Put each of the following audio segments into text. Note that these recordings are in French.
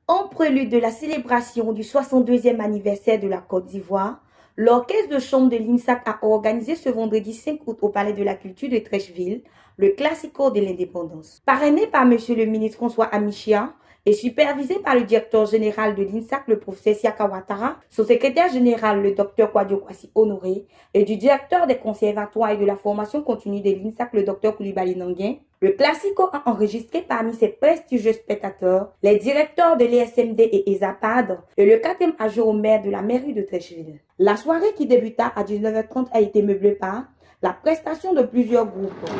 En prélude de la célébration du 62e anniversaire de la Côte d'Ivoire, l'orchestre de chambre de l'INSAC a organisé ce vendredi 5 août au Palais de la Culture de Treichville le Classico de l'Indépendance. Parrainé par M. le ministre François Amichia et supervisé par le directeur général de l'INSAC, le professeur Siaka Ouattara, son secrétaire général, le Dr Kouadio Kwasi Honoré, et du directeur des conservatoires et de la formation continue de l'INSAC, le Dr Koulibaly Nanguin, le Classico a enregistré parmi ses prestigieux spectateurs les directeurs de l'ESMD et ESAPAD et le 4e adjoint au maire de la mairie de Treichville. La soirée qui débuta à 19h30 a été meublée par la prestation de plusieurs groupes. Oui,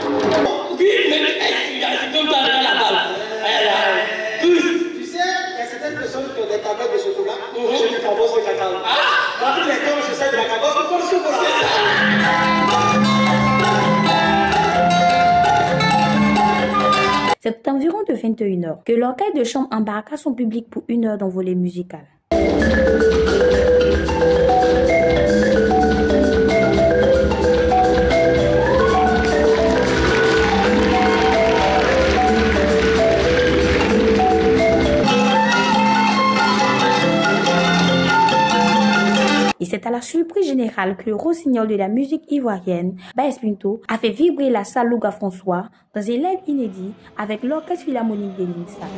mais il donne la balle. Tu sais, il y a certaines personnes qui ont des tablettes de chocolat. Je dis cabosse au cacao. Quand les gens se servent de la cabosse, on prend le chocolat. C'est environ de 21h que l'orchestre de chambre embarqua son public pour 1 heure d'envolée musicale. Et c'est à la surprise générale que le rossignol de la musique ivoirienne, Baes Pinto, a fait vibrer la salle Louga François dans un live inédit avec l'orchestre philharmonique de l'INSAC.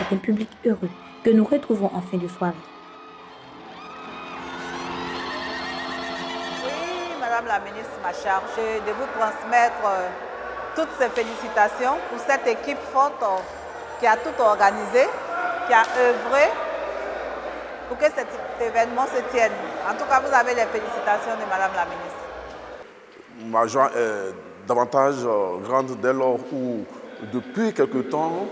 Un public heureux que nous retrouvons en fin de soirée. Oui, Madame la ministre m'a chargé de vous transmettre toutes ces félicitations pour cette équipe forte qui a tout organisé, qui a œuvré pour que cet événement se tienne. En tout cas, vous avez les félicitations de Madame la ministre. Ma joie est davantage grande dès lors où, depuis quelque temps,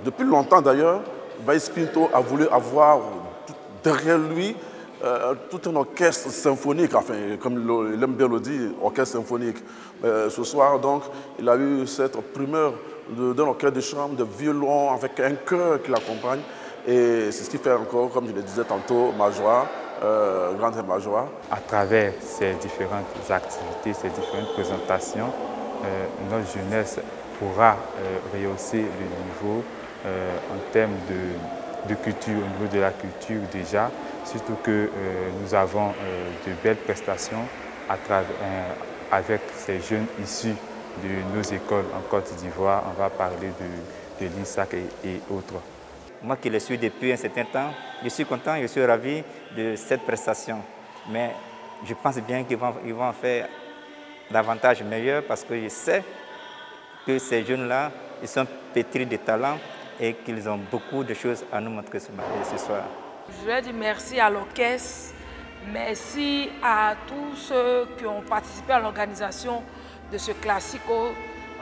depuis longtemps d'ailleurs, Baes Pinto a voulu avoir derrière lui tout un orchestre symphonique, enfin, comme il aime bien le dire, orchestre symphonique. Ce soir, donc, il a eu cette primeur d'un orchestre de chambre, de violon, avec un chœur qui l'accompagne. Et c'est ce qui fait encore, comme je le disais tantôt, ma joie, grande ma joie. À travers ces différentes activités, ces différentes présentations, notre jeunesse pourra rehausser le niveau en termes de culture, au niveau de la culture déjà, surtout que nous avons de belles prestations avec ces jeunes issus de nos écoles en Côte d'Ivoire. On va parler de l'INSAC et autres. Moi qui le suis depuis un certain temps, je suis content, je suis ravi de cette prestation. Mais je pense bien qu'ils vont en faire davantage meilleur parce que je sais que ces jeunes-là, ils sont pétris de talent et qu'ils ont beaucoup de choses à nous montrer ce soir. Je voulais dire merci à l'orchestre, merci à tous ceux qui ont participé à l'organisation de ce Classico.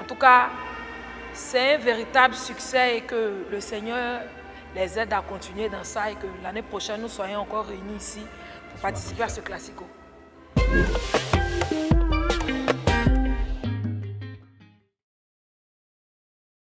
En tout cas, c'est un véritable succès et que le Seigneur les aide à continuer dans ça et que l'année prochaine, nous soyons encore réunis ici pour participer à ce Classico.